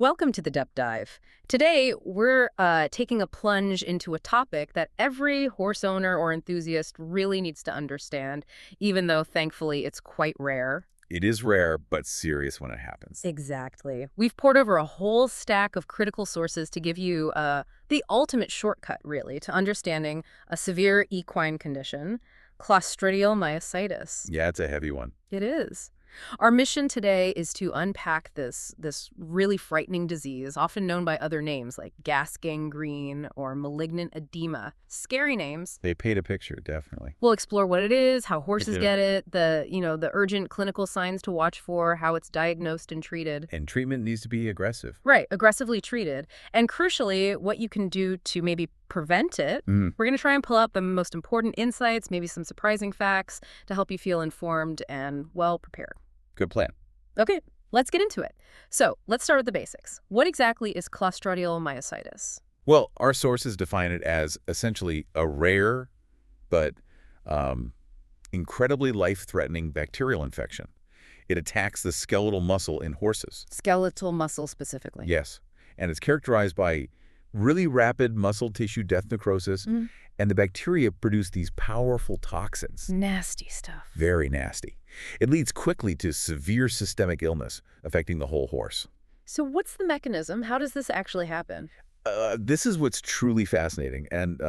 Welcome to the Depth Dive. Today, we're taking a plunge into a topic that every horse owner or enthusiast really needs to understand, even though thankfully it's quite rare. It is rare, but serious when it happens. Exactly. We've poured over a whole stack of critical sources to give you the ultimate shortcut, really, to understanding a severe equine condition, Clostridial Myositis. Yeah, it's a heavy one. It is. Our mission today is to unpack this really frightening disease, often known by other names like gas gangrene or malignant edema. Scary names. They paint a picture, definitely. We'll explore what it is, how horses do. get it, the urgent clinical signs to watch for, how it's diagnosed and treated. And treatment needs to be aggressive. Right, aggressively treated. And crucially, what you can do to maybe prevent it. We're going to try and pull out the most important insights, maybe some surprising facts to help you feel informed and well prepared. Good plan. Okay, let's get into it. So let's start with the basics. What exactly is Clostridial Myositis? Well, our sources define it as essentially a rare but incredibly life-threatening bacterial infection. It attacks the skeletal muscle in horses. Skeletal muscle specifically. Yes. And it's characterized by really rapid muscle tissue death necrosis, and the bacteria produce these powerful toxins. Nasty stuff. Very nasty. It leads quickly to severe systemic illness, affecting the whole horse. So what's the mechanism? How does this actually happen? This is what's truly fascinating and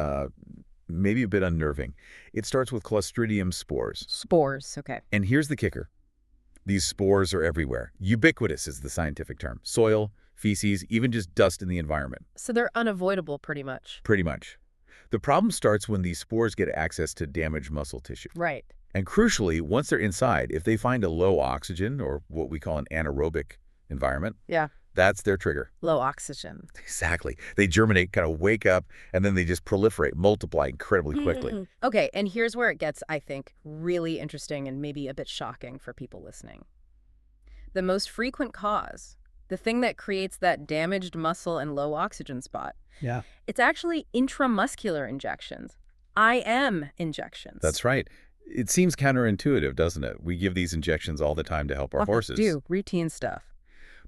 maybe a bit unnerving. It starts with Clostridium spores. Spores, okay. And here's the kicker. These spores are everywhere. Ubiquitous is the scientific term. Soil, feces, even just dust in the environment. So they're unavoidable pretty much. Pretty much. The problem starts when these spores get access to damaged muscle tissue. Right. And crucially, once they're inside, if they find a low oxygen, or what we call an anaerobic environment, Yeah. that's their trigger. Low oxygen. Exactly. They germinate, kind of wake up, and then they just proliferate, multiply incredibly quickly. Okay, and here's where it gets, I think, really interesting and maybe a bit shocking for people listening. The most frequent cause, the thing that creates that damaged muscle and low oxygen spot, it's actually intramuscular injections, IM injections. That's right. It seems counterintuitive, doesn't it? We give these injections all the time to help our horses. Do routine stuff.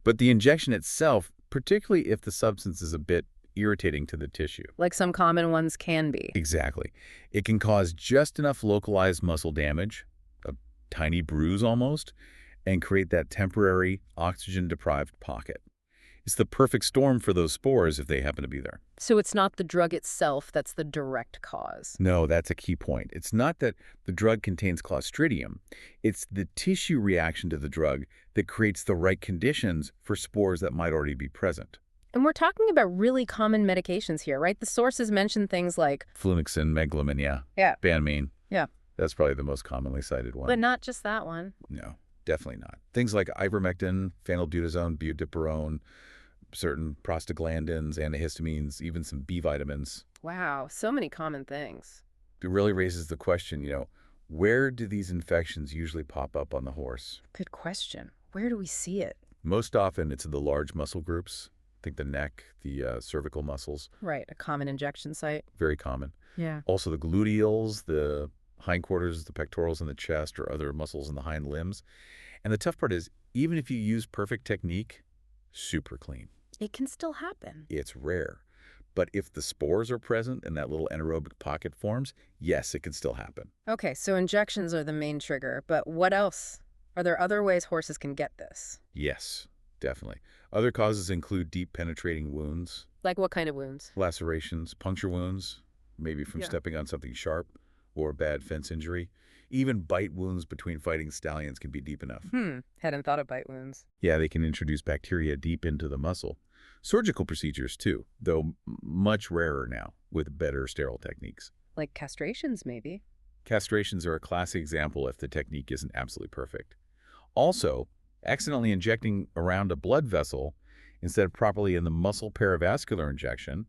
But the injection itself, particularly if the substance is a bit irritating to the tissue. Like some common ones can be. Exactly. It can cause just enough localized muscle damage, a tiny bruise almost, and create that temporary oxygen-deprived pocket. It's the perfect storm for those spores if they happen to be there. So it's not the drug itself that's the direct cause. No, that's a key point. It's not that the drug contains Clostridium. It's the tissue reaction to the drug that creates the right conditions for spores that might already be present. And we're talking about really common medications here, right? The sources mention things like Flunixin, meglumine, Yeah. Banamine. Yeah. That's probably the most commonly cited one. But not just that one. No, definitely not. Things like ivermectin, phenylbutazone, butyroperone, certain prostaglandins, antihistamines, even some B vitamins. Wow, so many common things. It really raises the question, where do these infections usually pop up on the horse? Good question. Where do we see it? Most often it's in the large muscle groups. Think the neck, the cervical muscles. Right, a common injection site. Very common. Yeah. Also the gluteals, the hindquarters, the pectorals in the chest, or other muscles in the hind limbs. And the tough part is, even if you use perfect technique, super clean. It can still happen. It's rare. But if the spores are present and that little anaerobic pocket forms, yes, it can still happen. Okay, so injections are the main trigger, but what else? Are there other ways horses can get this? Yes, definitely. Other causes include deep penetrating wounds, Like what kind of wounds? lacerations, puncture wounds, maybe from stepping on something sharp, or a bad fence injury. Even bite wounds between fighting stallions can be deep enough. Hadn't thought of bite wounds. Yeah, they can introduce bacteria deep into the muscle. Surgical procedures too, though much rarer now with better sterile techniques. Like castrations, maybe. Castrations are a classic example if the technique isn't absolutely perfect. Also, accidentally injecting around a blood vessel instead of properly in the muscle peravascular injection,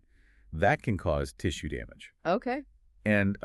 that can cause tissue damage. Okay. And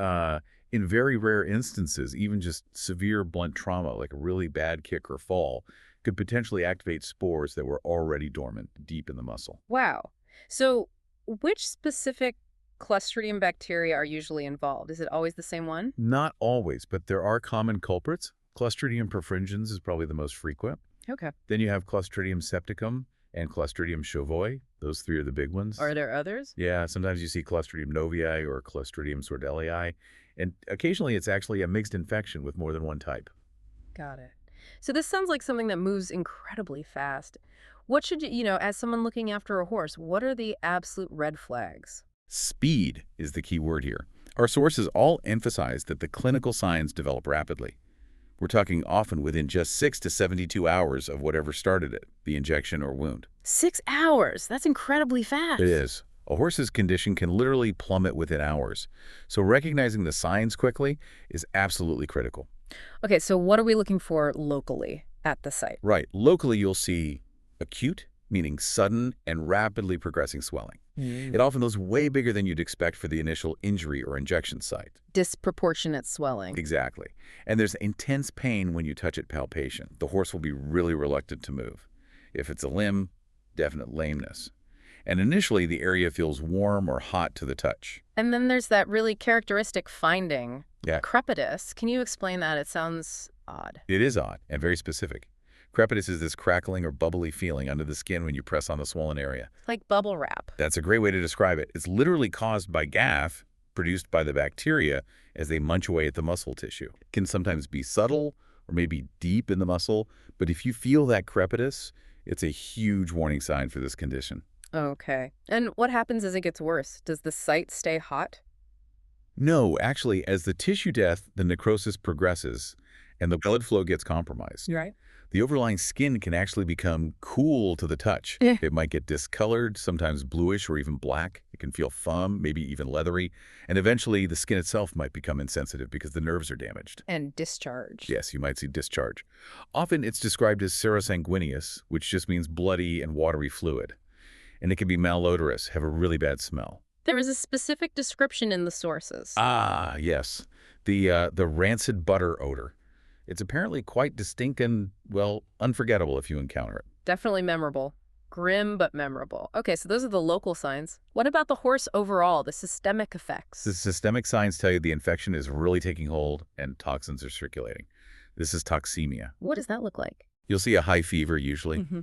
in very rare instances, even just severe blunt trauma, like a really bad kick or fall, could potentially activate spores that were already dormant deep in the muscle. Wow. So which specific Clostridium bacteria are usually involved? Is it always the same one? Not always, but there are common culprits. Clostridium perfringens is probably the most frequent. Okay. Then you have Clostridium septicum and Clostridium shovoi. Those three are the big ones. Are there others? Yeah, sometimes you see Clostridium novii or Clostridium sordelii, and occasionally it's actually a mixed infection with more than one type. Got it. So this sounds like something that moves incredibly fast. What should as someone looking after a horse, what are the absolute red flags? Speed is the key word here. Our sources all emphasize that the clinical signs develop rapidly. We're talking often within just 6 to 72 hours of whatever started it, the injection or wound. 6 hours. That's incredibly fast. It is. A horse's condition can literally plummet within hours. So recognizing the signs quickly is absolutely critical. Okay, so what are we looking for locally at the site? Right. Locally, you'll see acute, meaning sudden and rapidly progressing swelling. It often looks way bigger than you'd expect for the initial injury or injection site. Disproportionate swelling. Exactly. And there's intense pain when you touch it palpation. The horse will be really reluctant to move. If it's a limb, definite lameness. And initially, the area feels warm or hot to the touch. And then there's that really characteristic finding, Yeah. crepitus. Can you explain that? It sounds odd. It is odd and very specific. Crepitus is this crackling or bubbly feeling under the skin when you press on the swollen area. Like bubble wrap. That's a great way to describe it. It's literally caused by GAF, produced by the bacteria as they munch away at the muscle tissue. It can sometimes be subtle or maybe deep in the muscle, but if you feel that crepitus, it's a huge warning sign for this condition. Okay. And what happens as it gets worse? Does the site stay hot? No, actually, as the tissue death, the necrosis progresses and the blood flow gets compromised. Right. The overlying skin can actually become cool to the touch. Eh. It might get discolored, sometimes bluish or even black. It can feel foam, maybe even leathery. And eventually, the skin itself might become insensitive because the nerves are damaged. And discharge. Yes, you might see discharge. Often, it's described as serosanguineous, which just means bloody and watery fluid. And it can be malodorous, have a really bad smell. There is a specific description in the sources. Ah, yes. The rancid butter odor. It's apparently quite distinct and, well, unforgettable if you encounter it. Definitely memorable. Grim, but memorable. Okay, so those are the local signs. What about the horse overall, the systemic effects? The systemic signs tell you the infection is really taking hold and toxins are circulating. This is toxemia. What does that look like? You'll see a high fever usually, Mm-hmm.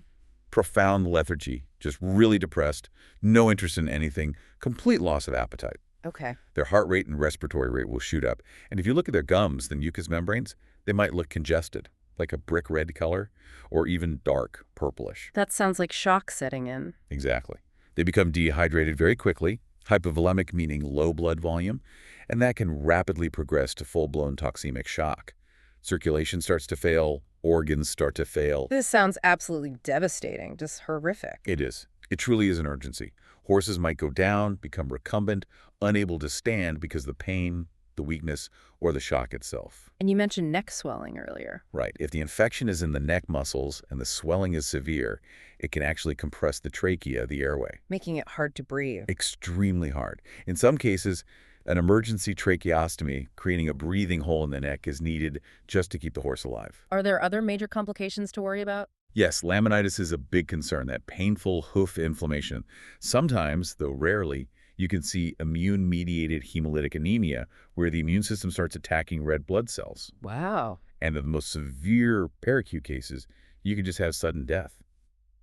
profound lethargy, just really depressed, no interest in anything, complete loss of appetite. Okay. Their heart rate and respiratory rate will shoot up. And if you look at their gums, the mucous membranes, they might look congested, like a brick red color, or even dark purplish. That sounds like shock setting in. Exactly. They become dehydrated very quickly, hypovolemic meaning low blood volume, and that can rapidly progress to full-blown toxemic shock. Circulation starts to fail, organs start to fail. This sounds absolutely devastating, just horrific. It is. It truly is an urgency. Horses might go down, become recumbent, unable to stand because of the pain, the weakness, or the shock itself. And you mentioned neck swelling earlier. Right. If the infection is in the neck muscles and the swelling is severe, it can actually compress the trachea, the airway. Making it hard to breathe. Extremely hard. In some cases, an emergency tracheostomy, creating a breathing hole in the neck, is needed just to keep the horse alive. Are there other major complications to worry about? Yes, laminitis is a big concern, that painful hoof inflammation. Sometimes, though rarely, you can see immune-mediated hemolytic anemia, where the immune system starts attacking red blood cells. Wow. And in the most severe peracute cases, you can just have sudden death.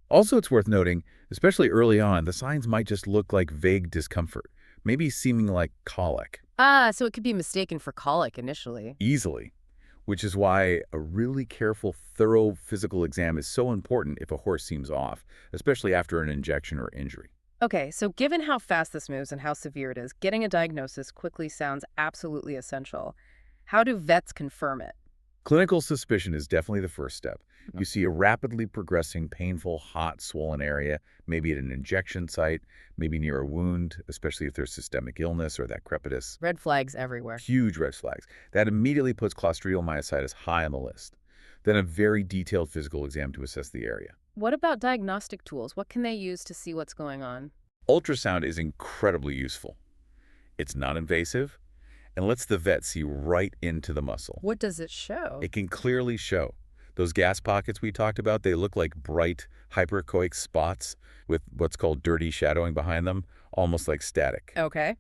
Also, it's worth noting, especially early on, the signs might just look like vague discomfort, maybe seeming like colic. So it could be mistaken for colic initially. Easily. Which is why a really careful, thorough physical exam is so important if a horse seems off, especially after an injection or injury. Okay, so given how fast this moves and how severe it is, getting a diagnosis quickly sounds absolutely essential. How do vets confirm it? Clinical suspicion is definitely the first step. You see a rapidly progressing, painful, hot, swollen area, maybe at an injection site, maybe near a wound, especially if there's systemic illness or that crepitus. Red flags everywhere. Huge red flags. That immediately puts Clostridial myositis high on the list. Then a very detailed physical exam to assess the area. What about diagnostic tools? What can they use to see what's going on? Ultrasound is incredibly useful. It's non-invasive and lets the vet see right into the muscle. What does it show? It can clearly show. Those gas pockets we talked about, they look like bright hyperechoic spots with what's called dirty shadowing behind them, almost like static. Okay.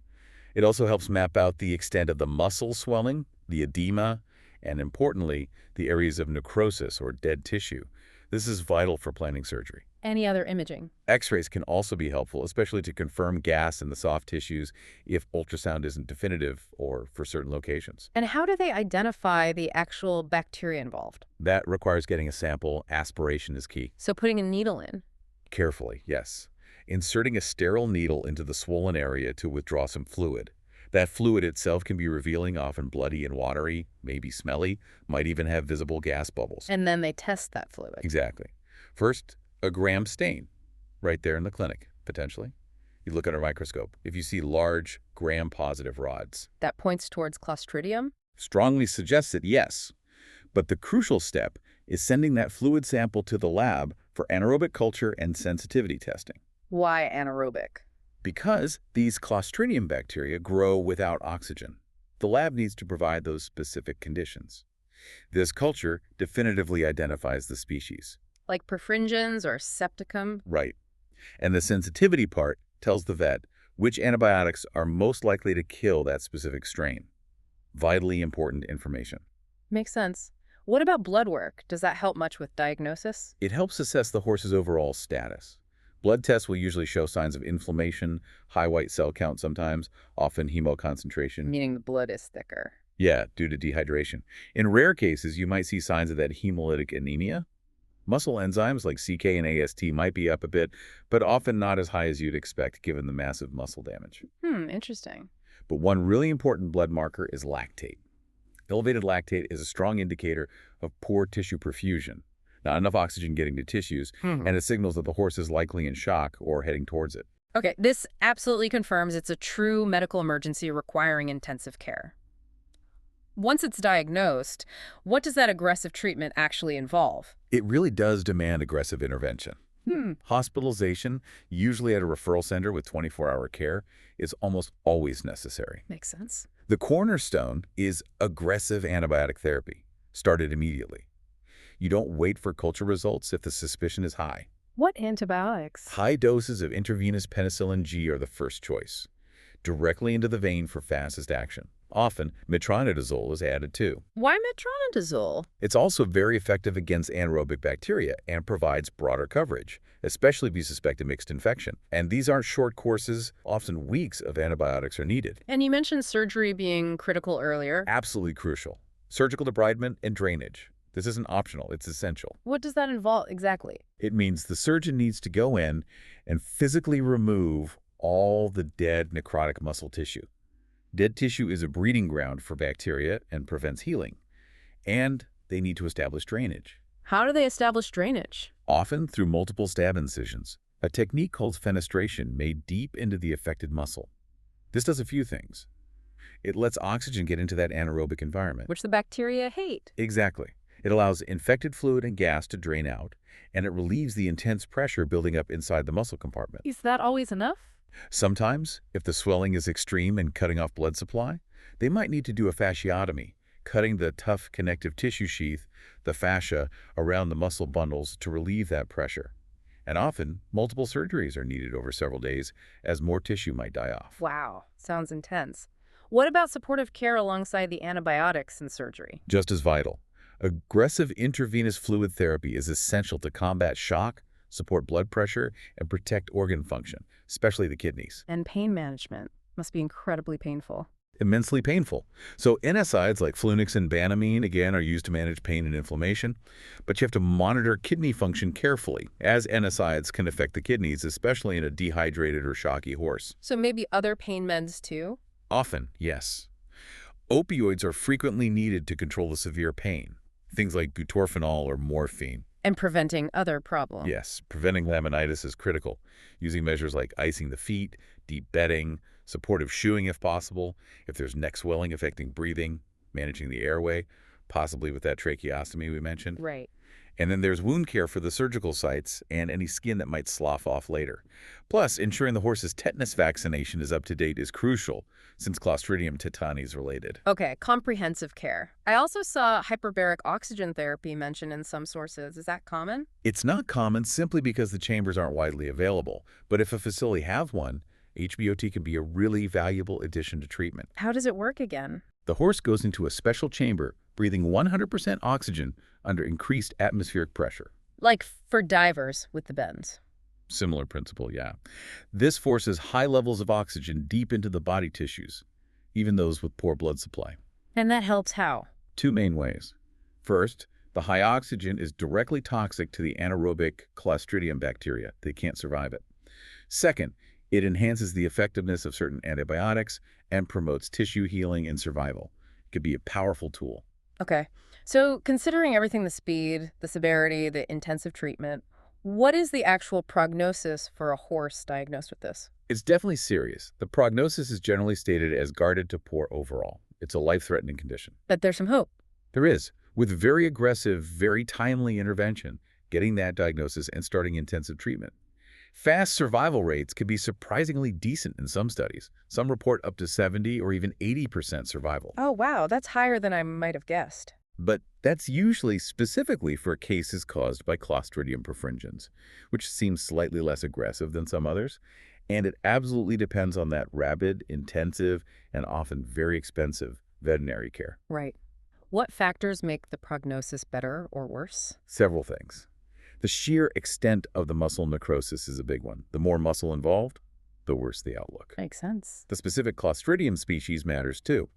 It also helps map out the extent of the muscle swelling, the edema, and importantly, the areas of necrosis or dead tissue. This is vital for planning surgery. Any other imaging? X-rays can also be helpful, especially to confirm gas in the soft tissues if ultrasound isn't definitive or for certain locations. And how do they identify the actual bacteria involved? That requires getting a sample. Aspiration is key. So putting a needle in. Carefully, yes. Inserting a sterile needle into the swollen area to withdraw some fluid. That fluid itself can be revealing, often bloody and watery, maybe smelly, might even have visible gas bubbles. And then they test that fluid. Exactly. First, a gram stain, right there in the clinic, potentially. You look under a microscope. If you see large gram-positive rods, That points towards Clostridium? strongly suggests it, yes. But the crucial step is sending that fluid sample to the lab for anaerobic culture and sensitivity testing. Why anaerobic? Because these Clostridium bacteria grow without oxygen. The lab needs to provide those specific conditions. This culture definitively identifies the species. Like perfringens or septicum? Right. And the sensitivity part tells the vet which antibiotics are most likely to kill that specific strain. Vitally important information. Makes sense. What about blood work? Does that help much with diagnosis? It helps assess the horse's overall status. Blood tests will usually show signs of inflammation, high white cell count sometimes, often hemoconcentration. Meaning the blood is thicker. Yeah, due to dehydration. In rare cases, you might see signs of that hemolytic anemia. Muscle enzymes like CK and AST might be up a bit, but often not as high as you'd expect given the massive muscle damage. Interesting. But one really important blood marker is lactate. Elevated lactate is a strong indicator of poor tissue perfusion, not enough oxygen getting to tissues, and it signals that the horse is likely in shock or heading towards it. Okay, this absolutely confirms it's a true medical emergency requiring intensive care. Once it's diagnosed, what does that aggressive treatment actually involve? It really does demand aggressive intervention. Hospitalization, usually at a referral center with 24-hour care, is almost always necessary. Makes sense. The cornerstone is aggressive antibiotic therapy, started immediately. You don't wait for culture results if the suspicion is high. What antibiotics? High doses of intravenous penicillin G are the first choice, directly into the vein for fastest action. Often, metronidazole is added too. Why metronidazole? It's also very effective against anaerobic bacteria and provides broader coverage, especially if you suspect a mixed infection. And these aren't short courses, often weeks of antibiotics are needed. And you mentioned surgery being critical earlier. Absolutely crucial. Surgical debridement and drainage. This isn't optional, it's essential. What does that involve exactly? It means the surgeon needs to go in and physically remove all the dead necrotic muscle tissue. Dead tissue is a breeding ground for bacteria and prevents healing. And they need to establish drainage. How do they establish drainage? Often through multiple stab incisions, a technique called fenestration made deep into the affected muscle. This does a few things. It lets oxygen get into that anaerobic environment. Which the bacteria hate. Exactly. It allows infected fluid and gas to drain out, and it relieves the intense pressure building up inside the muscle compartment. Is that always enough? Sometimes, if the swelling is extreme and cutting off blood supply, they might need to do a fasciotomy, cutting the tough connective tissue sheath, the fascia, around the muscle bundles to relieve that pressure. And often, multiple surgeries are needed over several days as more tissue might die off. Wow, sounds intense. What about supportive care alongside the antibiotics and surgery? Just as vital. Aggressive intravenous fluid therapy is essential to combat shock, support blood pressure, and protect organ function, especially the kidneys. And pain management must be incredibly painful. Immensely painful. So NSAIDs like Flunix and Banamine, again, are used to manage pain and inflammation, but you have to monitor kidney function carefully, as NSAIDs can affect the kidneys, especially in a dehydrated or shocky horse. So maybe other pain meds too? Often, yes. Opioids are frequently needed to control the severe pain, things like butorphanol or morphine. And preventing other problems. Yes, preventing laminitis is critical, using measures like icing the feet, deep bedding, supportive shoeing if possible, if there's neck swelling affecting breathing, managing the airway, possibly with that tracheostomy we mentioned. Right. And then there's wound care for the surgical sites and any skin that might slough off later. Plus, ensuring the horse's tetanus vaccination is up to date is crucial, since Clostridium tetani is related. Okay, comprehensive care. I also saw hyperbaric oxygen therapy mentioned in some sources. Is that common? It's not common simply because the chambers aren't widely available, but if a facility has one, HBOT can be a really valuable addition to treatment. How does it work again? The horse goes into a special chamber, breathing 100% oxygen under increased atmospheric pressure. Like for divers with the bends. Similar principle, yeah. This forces high levels of oxygen deep into the body tissues, even those with poor blood supply. And that helps how? Two main ways. First, the high oxygen is directly toxic to the anaerobic Clostridium bacteria. They can't survive it. Second, it enhances the effectiveness of certain antibiotics and promotes tissue healing and survival. It could be a powerful tool. Okay. So considering everything, the speed, the severity, the intensive treatment, what is the actual prognosis for a horse diagnosed with this? It's definitely serious. The prognosis is generally stated as guarded to poor overall. It's a life-threatening condition. But there's some hope. There is. With very aggressive, very timely intervention, getting that diagnosis and starting intensive treatment. Fast survival rates can be surprisingly decent in some studies. Some report up to 70 or even 80% survival. Oh, wow. That's higher than I might have guessed. But that's usually specifically for cases caused by Clostridium perfringens, which seems slightly less aggressive than some others. And it absolutely depends on that rapid, intensive, and often very expensive veterinary care. Right. What factors make the prognosis better or worse? Several things. The sheer extent of the muscle necrosis is a big one. The more muscle involved, the worse the outlook. Makes sense. The specific Clostridium species matters too.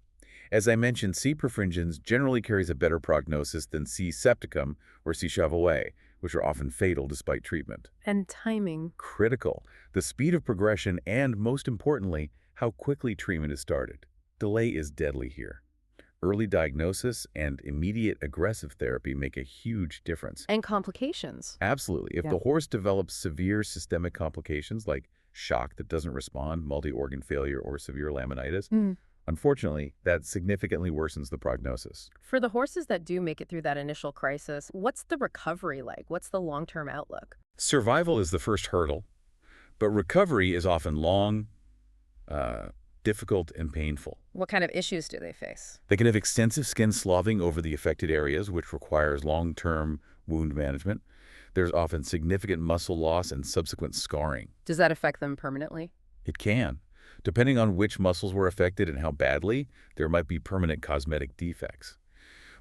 As I mentioned, C. perfringens generally carries a better prognosis than C. septicum or C. Chauvet, which are often fatal despite treatment. And timing. Critical. The speed of progression and, most importantly, how quickly treatment is started. Delay is deadly here. Early diagnosis and immediate aggressive therapy make a huge difference. And complications. Absolutely. If the horse develops severe systemic complications like shock that doesn't respond, multi-organ failure, or severe laminitis, unfortunately, that significantly worsens the prognosis. For the horses that do make it through that initial crisis, what's the recovery like? What's the long-term outlook? Survival is the first hurdle, but recovery is often long, difficult, and painful. What kind of issues do they face? They can have extensive skin sloughing over the affected areas, which requires long-term wound management. There's often significant muscle loss and subsequent scarring. Does that affect them permanently? It can. Depending on which muscles were affected and how badly, there might be permanent cosmetic defects.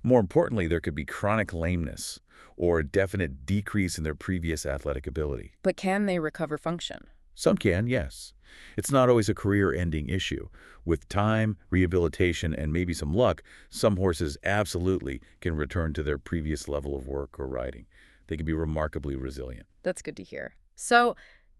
More importantly, there could be chronic lameness or a definite decrease in their previous athletic ability. But can they recover function? Some can, yes. It's not always a career-ending issue. With time, rehabilitation, and maybe some luck, some horses absolutely can return to their previous level of work or riding. They can be remarkably resilient. That's good to hear. So,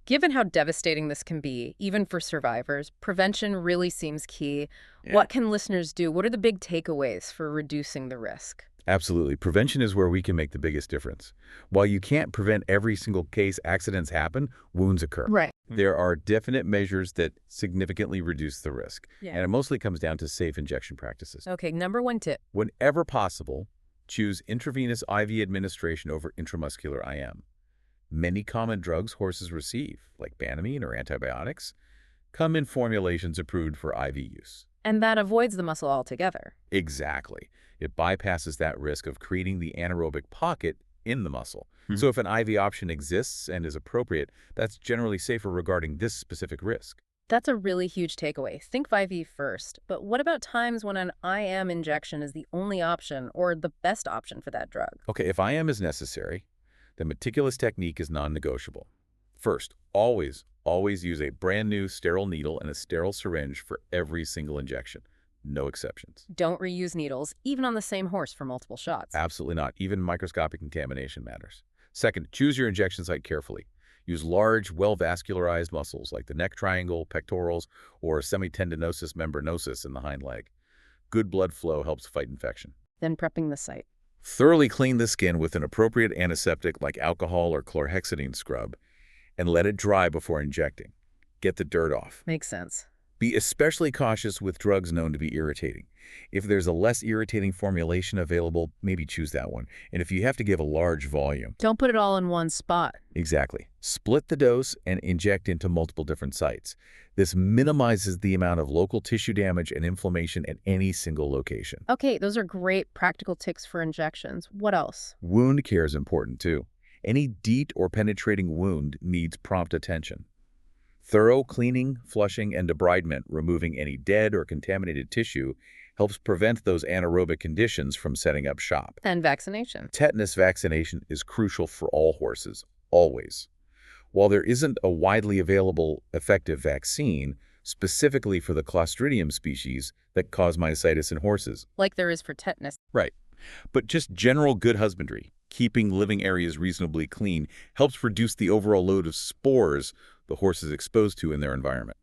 given how devastating this can be, even for survivors, prevention really seems key. Yeah. What can listeners do? What are the big takeaways for reducing the risk? Absolutely. Prevention is where we can make the biggest difference. While you can't prevent every single case accidents happen, wounds occur. Right. There are definite measures that significantly reduce the risk. Yeah. And it mostly comes down to safe injection practices. Okay, number one tip. Whenever possible, choose intravenous IV administration over intramuscular IM. Many common drugs horses receive, like Banamine or antibiotics, come in formulations approved for IV use. And that avoids the muscle altogether. Exactly. It bypasses that risk of creating the anaerobic pocket in the muscle. So if an IV option exists and is appropriate, that's generally safer regarding this specific risk. That's a really huge takeaway. Think IV first. But what about times when an IM injection is the only option or the best option for that drug? Okay, if IM is necessary, the meticulous technique is non-negotiable. First, always use a brand new sterile needle and a sterile syringe for every single injection. No exceptions. Don't reuse needles, even on the same horse for multiple shots. Absolutely not. Even microscopic contamination matters. Second, choose your injection site carefully. Use large, well-vascularized muscles like the neck triangle, pectorals, or semitendinosus membranosus in the hind leg. Good blood flow helps fight infection. Then prepping the site. Thoroughly clean the skin with an appropriate antiseptic like alcohol or chlorhexidine scrub, and let it dry before injecting. Get the dirt off. Makes sense. Be especially cautious with drugs known to be irritating. If there's a less irritating formulation available, maybe choose that one. And if you have to give a large volume. Don't put it all in one spot. Exactly. Split the dose and inject into multiple different sites. This minimizes the amount of local tissue damage and inflammation at any single location. Okay, those are great practical tips for injections. What else? Wound care is important too. Any DEET or penetrating wound needs prompt attention. Thorough cleaning, flushing, and debridement, removing any dead or contaminated tissue, helps prevent those anaerobic conditions from setting up shop. And vaccination. Tetanus vaccination is crucial for all horses, always. While there isn't a widely available effective vaccine specifically for the Clostridium species that cause myositis in horses. Like there is for tetanus. Right. But just general good husbandry, keeping living areas reasonably clean, helps reduce the overall load of spores the horse is exposed to in their environment.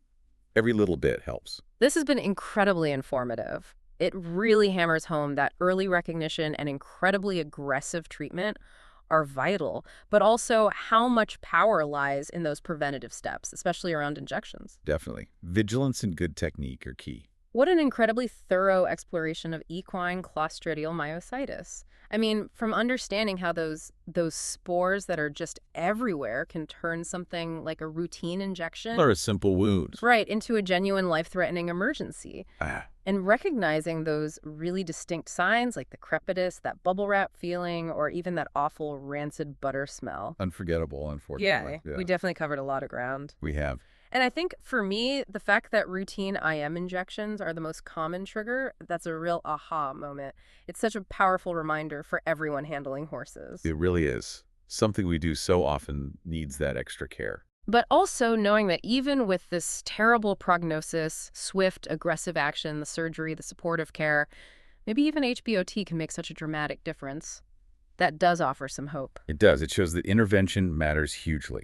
Every little bit helps. This has been incredibly informative. It really hammers home that early recognition and incredibly aggressive treatment are vital, but also how much power lies in those preventative steps, especially around injections. Definitely. Vigilance and good technique are key. What an incredibly thorough exploration of equine Clostridial Myositis. I mean, from understanding how those spores that are just everywhere can turn something like a routine injection, Or a simple wound. right, into a genuine life-threatening emergency. Ah, And recognizing those really distinct signs like the crepitus, that bubble wrap feeling, or even that awful rancid butter smell. unforgettable, unfortunately. We definitely covered a lot of ground. We have. And I think for me, the fact that routine IM injections are the most common trigger, that's a real aha moment. It's such a powerful reminder for everyone handling horses. It really is. Something we do so often needs that extra care. But also knowing that even with this terrible prognosis, swift, aggressive action, the surgery, the supportive care, maybe even HBOT can make such a dramatic difference. That does offer some hope. It does. It shows that intervention matters hugely.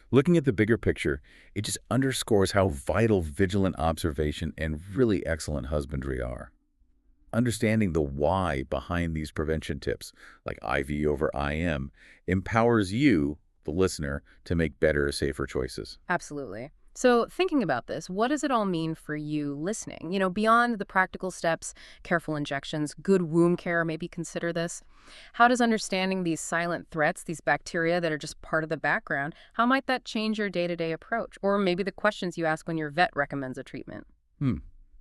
Looking at the bigger picture, it just underscores how vital vigilant observation and really excellent husbandry are. Understanding the why behind these prevention tips, like IV over IM, empowers you, the listener, to make better, safer choices. Absolutely. So thinking about this, what does it all mean for you listening? You know, beyond the practical steps, careful injections, good wound care, maybe consider this. How does understanding these silent threats, these bacteria that are just part of the background, how might that change your day-to-day approach? Or maybe the questions you ask when your vet recommends a treatment?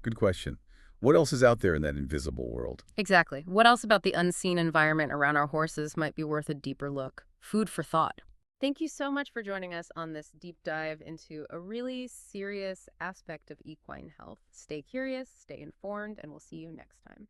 Good question. What else is out there in that invisible world? Exactly. What else about the unseen environment around our horses might be worth a deeper look? Food for thought. Thank you so much for joining us on this deep dive into a really serious aspect of equine health. Stay curious, stay informed, and we'll see you next time.